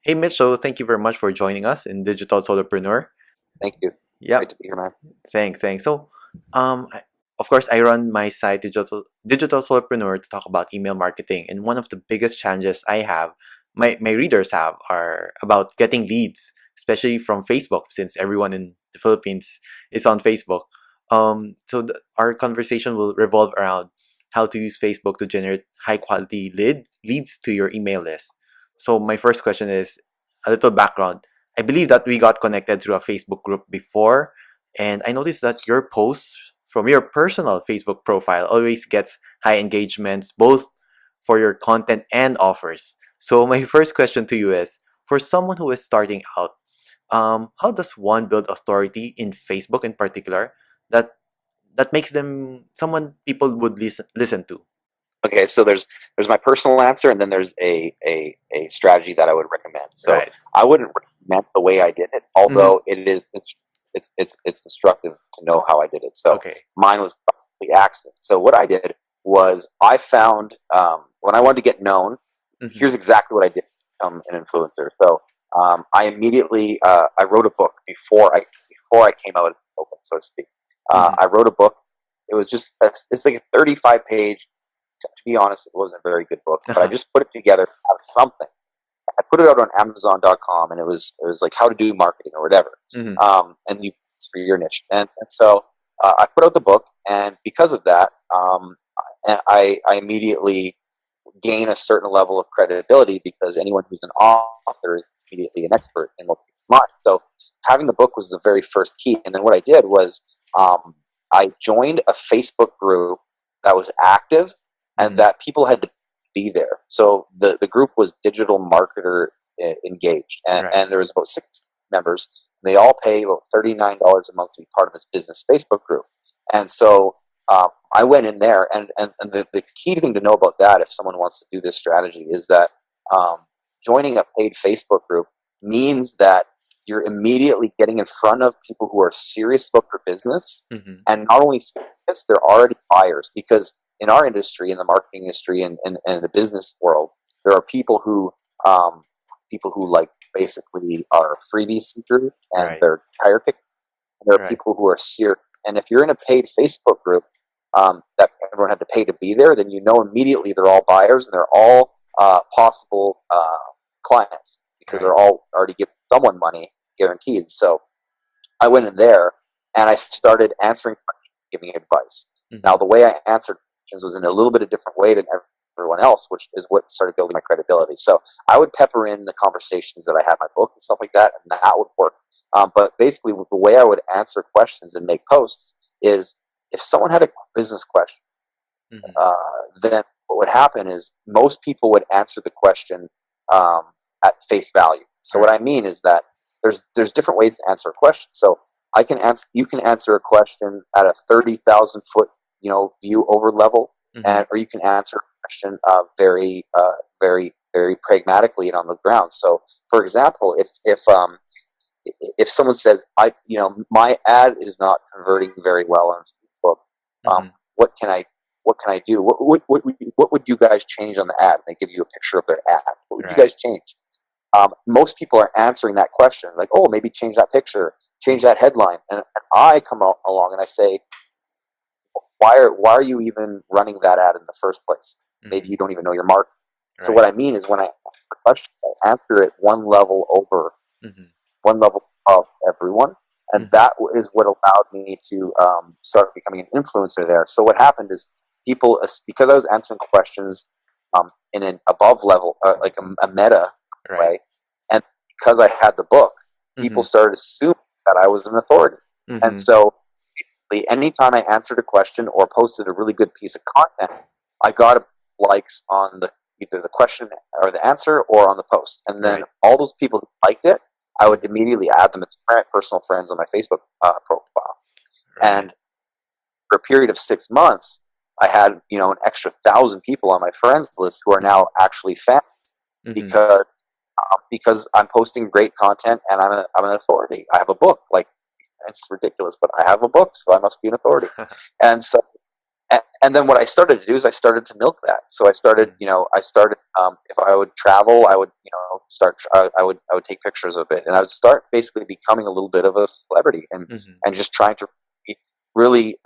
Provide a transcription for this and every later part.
Hey Mitch, so thank you very much for joining us in Digital Solopreneur. Thank you. Great Yep, to be here, man. thanks. So, of course, I run my site Digital Solopreneur to talk about email marketing, and one of the biggest challenges I have, my readers have, are about getting leads, especially from Facebook, since everyone in the Philippines is on Facebook. Our conversation will revolve around how to use Facebook to generate high quality leads to your email list. So my first question is a little background. I believe that we got connected through a Facebook group before, and I noticed that your posts from your personal Facebook profile always gets high engagements, both for your content and offers. So my first question to you is, for someone who is starting out, how does one build authority in Facebook in particular that makes them someone people would listen to? Okay, so there's my personal answer, and then there's a strategy that I would recommend. So Right. I wouldn't recommend the way I did it, Mm-hmm. although it's instructive to know how I did it. So Okay. mine was the accident. So what I did was I found when I wanted to get known. Mm-hmm. Here's exactly what I did to become an influencer. So I immediately I wrote a book before I came out in the open, so to speak. Mm-hmm. I wrote a book. It was just it's like a 35 page. To be honest, it wasn't a very good book, but I Uh-huh. just put it together out of something. I put it out on Amazon.com, and it was like how to do marketing or whatever, Mm-hmm. and you it's for your niche. And so I put out the book, and because of that, I immediately gain a certain level of credibility because anyone who's an author is immediately an expert in what people's mind. So having the book was the very first key. And then what I did was I joined a Facebook group that was active and Mm-hmm. that people had to be there. So the group was digital marketer engaged, Right. and there was about 6 members. They all pay about $39 a month to be part of this business Facebook group. And so I went in there, and the key thing to know about that, if someone wants to do this strategy, is that um, joining a paid Facebook group means that you're immediately getting in front of people who are serious about their business, Mm-hmm. and not only serious, they're already buyers. Because in our industry, in the marketing industry, and the business world, there are people who like basically are freebie seekers and Right. they're tire kickers. There are Right. people who are serious. And if you're in a paid Facebook group that everyone had to pay to be there, then you know immediately they're all buyers and they're all possible clients because Right. they're all already giving someone money guaranteed. So I went in there and I started answering questions, giving advice. Mm-hmm. Now, the way I answered questions was in a little bit of different way than everyone else, which is what started building my credibility. So I would pepper in the conversations that I had in my book and stuff like that, and that would work. But basically, the way I would answer questions and make posts is if someone had a business question, Mm-hmm. then what would happen is most people would answer the question um, at face value. So what Right. I mean is that there's different ways to answer a question. So you can answer a question at a 30,000 foot view over level, Mm-hmm. and or you can answer a question very pragmatically and on the ground. So for example, if someone says my ad is not converting very well on Facebook, Mm-hmm. what can I do? What would you guys change on the ad? They give you a picture of their ad. What would you Right. guys change? Most people are answering that question like, oh, maybe change that picture, change Mm-hmm. that headline, and I come along and I say, why are you even running that ad in the first place? Maybe Mm-hmm. you don't even know your market. So Right. what I mean is when I answer the question, I answer it Mm-hmm. one level above everyone. And Mm-hmm. that is what allowed me to start becoming an influencer there. So what happened is people, because I was answering questions in an above level, like a meta Right. way, and because I had the book, people Mm-hmm. started assuming that I was an authority. And Mm-hmm. so anytime I answered a question or posted a really good piece of content, I got likes on either the question or the answer or on the post. And then Right. all those people who liked it, I would Mm-hmm. immediately add them as personal friends on my Facebook profile. Right. And for a period of 6 months, I had an extra 1,000 people on my friends list who are Mm-hmm. now actually fans Mm-hmm. because I'm posting great content and I'm an authority. I have a book. Like, it's ridiculous, but I have a book, so I must be an authority. And so And then what I started to do is I started to milk that. So I started, if I would travel, I would, start. I would take pictures of it, and I would start basically becoming a little bit of a celebrity, and Mm-hmm. just trying to really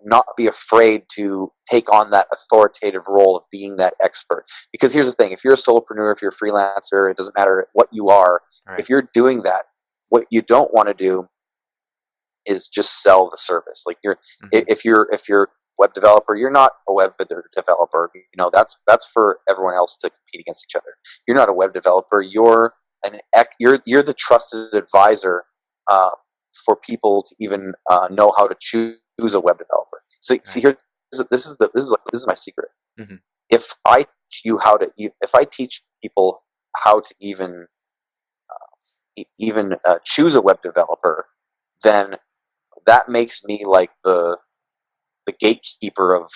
not be afraid to take on that authoritative role of being that expert. Because here's the thing: if you're a solopreneur, if you're a freelancer, it doesn't matter what you are. Right. If you're doing that, what you don't want to do is just sell the service. Like Mm-hmm. if you're web developer, you're not a web developer. That's for everyone else to compete against each other. You're not a web developer. You're the trusted advisor for people to even know how to choose a web developer. So see Right. here, this is my secret. Mm-hmm. If I teach you how to, if I teach people how to even choose a web developer, then that makes me like the gatekeeper of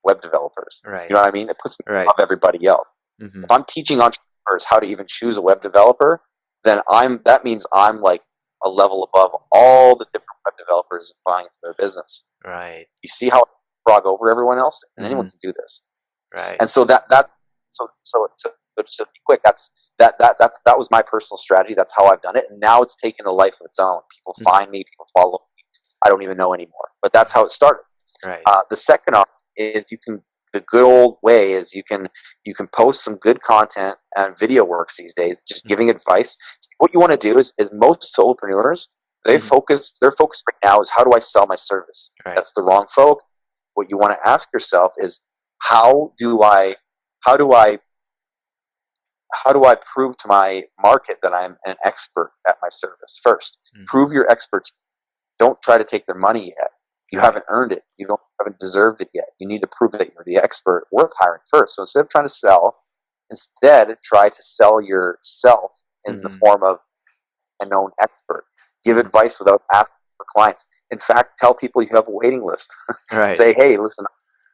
web developers. Right. You know what I mean? It puts me Right. above everybody else. Mm-hmm. If I'm teaching entrepreneurs how to even choose a web developer, then that means I'm like a level above all the different web developers applying for their business. Right. You see how I frog over everyone else, and anyone Mm-hmm. can do this. Right. And so that's to be quick, that was my personal strategy. That's how I've done it, and now it's taken a life of its own. People Mm-hmm. find me, people follow me. I don't even know anymore, but that's how it started. Right. The second option is the good old way is you can post some good content and video works these days, just Mm-hmm. giving advice. What you want to do is most solopreneurs, their Mm-hmm. focus right now is, how do I sell my service? Right. That's the wrong focus. What you want to ask yourself is, how do I how do I prove to my market that I'm an expert at my service? First, Mm-hmm. prove your expertise. Don't try to take their money yet. You Right. haven't earned it. Haven't deserved it yet. You need to prove that you're the expert worth hiring first. So instead of trying to sell, try to sell yourself in the Mm-hmm. form of a known expert. Give Mm-hmm. advice without asking for clients. In fact, tell people you have a waiting list. Right. Say, hey, listen,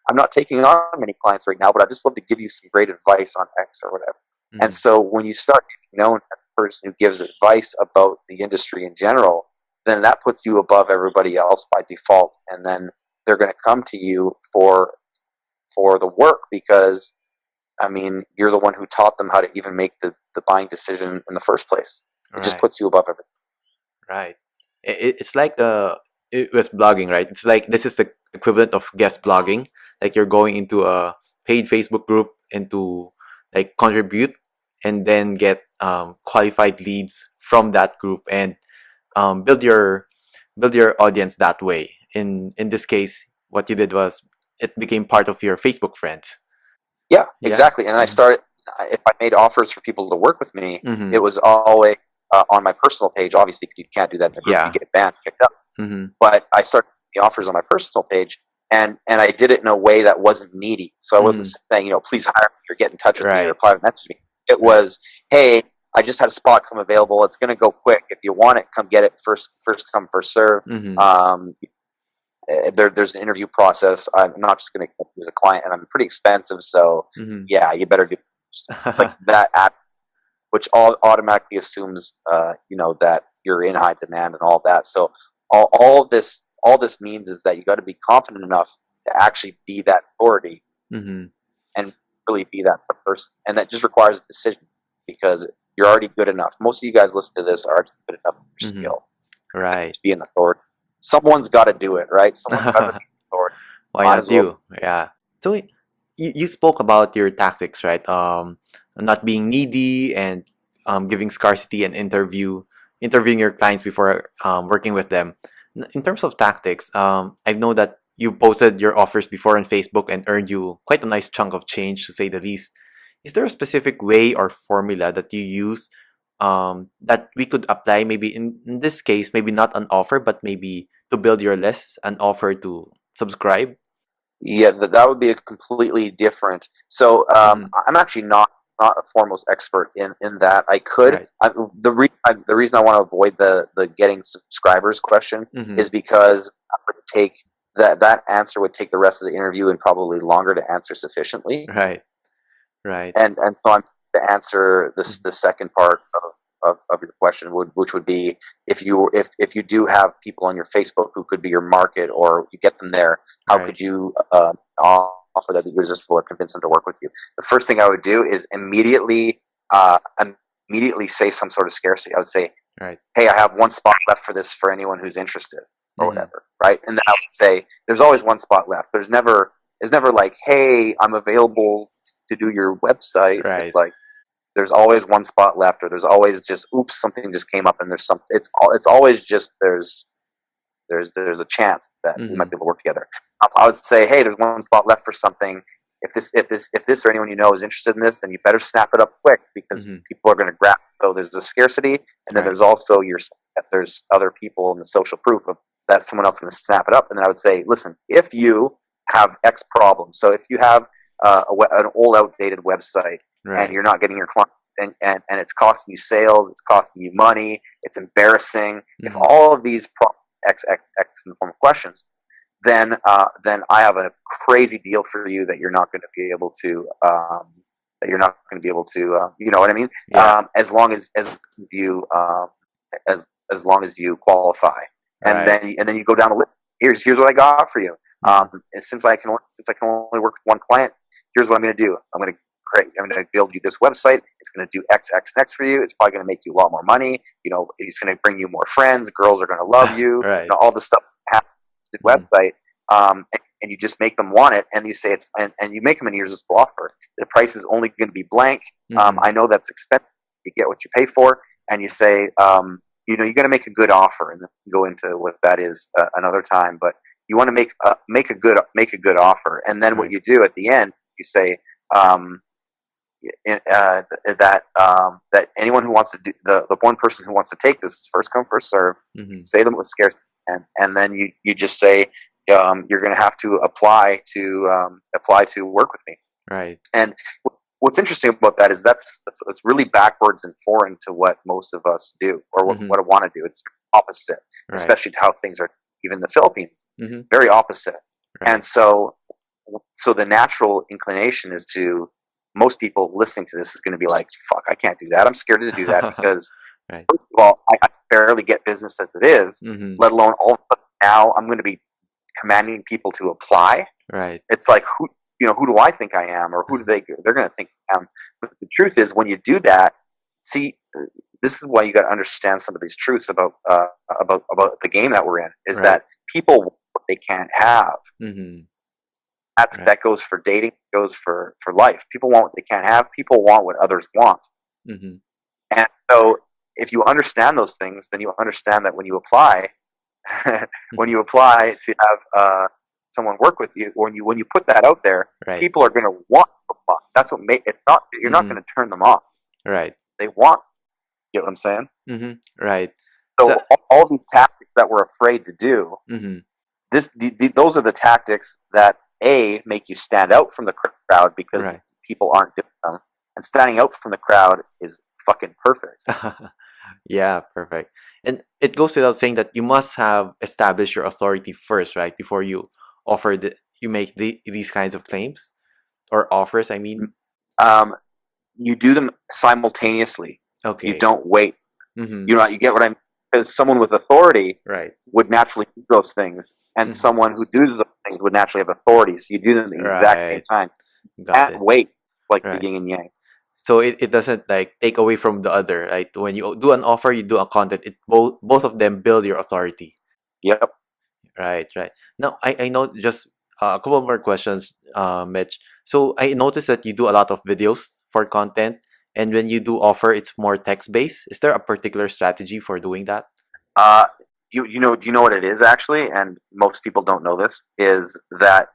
I'm not taking on many clients right now, but I'd just love to give you some great advice on X or whatever. And Mm-hmm. so when you start getting known as a person who gives advice about the industry in general, then that puts you above everybody else by default. And then they're going to come to you for the work, because I mean, you're the one who taught them how to even make the buying decision in the first place. It just Right. puts you above everything. Right. It's like it was blogging, right? It's like this is the equivalent of guest blogging. Like you're going into a paid Facebook group and to like contribute and then get qualified leads from that group and build your audience that way. In this case, what you did was it became part of your Facebook friends. Yeah, Yeah. exactly. And I started, if I made offers for people to work with me, Mm-hmm. it was always on my personal page, obviously, because you can't do that in a group, you Yeah. get banned, kicked up. Mm-hmm. But I started the offers on my personal page, and I did it in a way that wasn't needy. So I wasn't Mm-hmm. saying, please hire me or get in touch with me or Right. private message me. It Right. was, hey, I just had a spot come available. It's going to go quick. If you want it, come get it. First come, first serve. Mm-hmm. There's an interview process. I'm not just going to get you as a client, and I'm pretty expensive. So Mm-hmm. yeah, you better do like that app, which automatically assumes, that you're in high demand and all that. So all this means is that you got to be confident enough to actually be that authority Mm-hmm. and really be that person. And that just requires a decision, because you're already good enough. Most of you guys listen to this are good enough for your Mm-hmm. skill Right. to be an authority. Someone's got to do it, right? Someone's got to be an authority. Why Might not as well. you? Yeah. So you spoke about your tactics, right? Not being needy and giving scarcity and interviewing your clients before working with them. In terms of tactics, I know that you posted your offers before on Facebook and earned you quite a nice chunk of change, to say the least. Is there a specific way or formula that you use that we could apply? Maybe in this case, maybe not an offer, but maybe to build your list, an offer to subscribe. Yeah, that would be a completely different. So Mm-hmm. I'm actually not a foremost expert in that. I could. Right. The reason I want to avoid the getting subscribers question Mm-hmm. is because I would take that answer would take the rest of the interview and probably longer to answer sufficiently. Right. Right. And so I'm to answer this Mm-hmm. the second part of your question, which would be if you do have people on your Facebook who could be your market, or you get them there, how Right. could you offer that irresistible or convince them to work with you? The first thing I would do is uh, immediately say some sort of scarcity. I would say, Right. hey, I have one spot left for this for anyone who's interested, or Mm-hmm. whatever, right? And then I would say, there's always one spot left. It's never like, hey, I'm available to do your website. It's Right. like, there's always one spot left, or there's always just, oops, something just came up, and it's always just there's a chance that we Mm-hmm. might be able to work together. I would say, hey, there's one spot left for something. If this or anyone you know is interested in this, then you better snap it up quick, because Mm-hmm. people are going to grab. So there's a scarcity, and then Right. there's also there's other people in the social proof of that someone else is going to snap it up. And then I would say, listen, if you have X problem, so if you have an old outdated website and Right. you're not getting your clients, and it's costing you sales, it's costing you money, it's embarrassing. If Mm-hmm. all of these problems, X in the form of questions, then I have a crazy deal for you that you're not going to be able to you know what I mean? Yeah. Um, as long as you qualify, and Right. then you go down the list. Here's what I got for you. Mm-hmm. Since I can only work with one client, here's what I'm going to do. I'm going to build you this website. It's going to do X, X, and X for you. It's probably going to make you a lot more money. You know, it's going to bring you more friends. Girls are going to love you. You Right. know, all the stuff happens to the Mm-hmm. website. And you just make them want it, and you say and you make them an irresistible offer. The price is only going to be blank. Mm-hmm. I know that's expensive. You get what you pay for, and you say, you know, you got to make a good offer, and then go into what that is another time. But you want to make a good offer, and then what Right. you do at the end, you say, um, that anyone who wants to do the one person who wants to take this is first come first serve. Mm-hmm. Say them with scarce, and then you just say, you're going to have to apply to work with me. Right. And what's interesting about that is that's really backwards and foreign to what most of us do, or Mm-hmm. what I want to do. It's opposite, Right. especially to how things are even in the Philippines. Mm-hmm. Very opposite. Right. And so the natural inclination is to, most people listening to this is going to be like, fuck, I can't do that. I'm scared to do that, because Right. first of all, I barely get business as it is, Mm-hmm. let alone now I'm going to be commanding people to apply. Right. It's like, who do I think I am, or who do they're going to think I am? But the truth is, when you do that, see, this is why you got to understand some of these truths about the game that we're in. Is Right. that people want what they can't have. Mm-hmm. Right. That goes for dating, goes for life. People want what they can't have. People want what others want. Mm-hmm. And so, if you understand those things, then you understand that when you apply, to have someone work with you, when you put that out there, Right. people are going to want to apply. That's what it's not. You're not Mm-hmm. going to turn them off. Right. They want. You know what I'm saying? Mm-hmm. Right. So. So all these tactics that we're afraid to do, Mm-hmm. those are the tactics that make you stand out from the crowd, because Right. people aren't doing them, and standing out from the crowd is fucking perfect. Yeah, perfect. And it goes without saying that you must have established your authority first, right? Before you make these kinds of claims or offers, I mean. Um, you do them simultaneously. You Okay. don't wait. Mm-hmm. You get what I mean? Because someone with authority Right. would naturally do those things, and Mm-hmm. someone who does those things would naturally have authority. So you do them at the exact same Right. time. Got Can't it. wait, like the Right. yin and yang. So it doesn't like take away from the other, right? When you do an offer, you do a content, it both of them build your authority. Yep. Right, right. Now, I know just a couple more questions, Mitch. So I noticed that you do a lot of videos for content, and when you do offer, it's more text-based. Is there a particular strategy for doing that? Uh, do you know what it is actually? And most people don't know this. Is that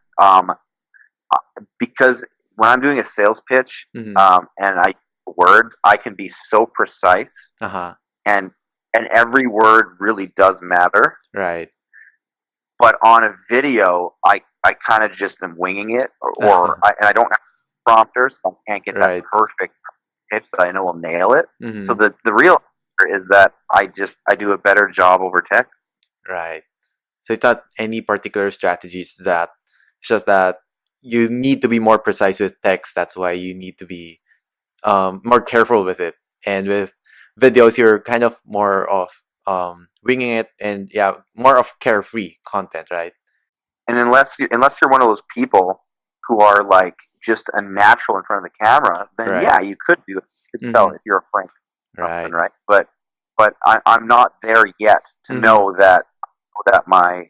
because when I'm doing a sales pitch, Mm-hmm. and I words, I can be so precise, Uh-huh. and every word really does matter. Right. But on a video, I kind of just am winging it, and I don't have a prompter, so I can't get that Right. perfect pitch that I know will nail it. So Mm-hmm. the real answer is that I do a better job over text. Right. So it's not any particular strategies that it's just that you need to be more precise with text. That's why you need to be more careful with it. And with videos, you're kind of more of winging it, and yeah, more of carefree content, right? And unless you're one of those people who are like just a natural in front of the camera, then Right. yeah, you could do it. You could sell Mm-hmm. it if you're a Frank or something, Right. right? But I'm not there yet to Mm-hmm. know that my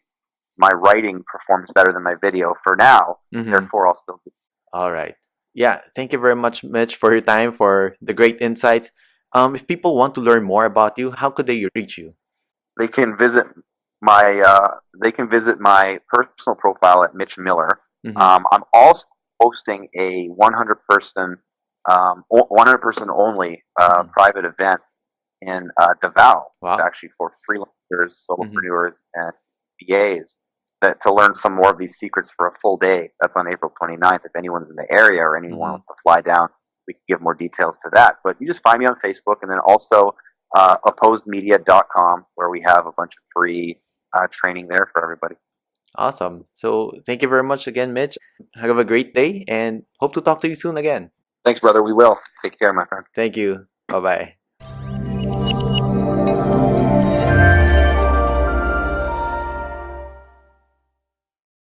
writing performs better than my video for now. Mm-hmm. Therefore, I'll still do. All right. Yeah. Thank you very much, Mitch, for your time, for the great insights. If people want to learn more about you, how could they reach you? They can visit they can visit my personal profile at Mitch Miller. Mm-hmm. I'm also hosting a 100% only Mm-hmm. private event in Davao. It's Wow. actually for freelancers, Mm-hmm. solopreneurs, and VAs that to learn some more of these secrets for a full day. That's on April 29th. If anyone's in the area or anyone Mm-hmm. wants to fly down, we can give more details to that. But you just find me on Facebook, and then also opposedmedia.com, where we have a bunch of free training there for everybody. Awesome. So thank you very much again, Mitch. Have a great day and hope to talk to you soon again. Thanks, brother. We will. Take care, my friend. Thank you. Bye bye.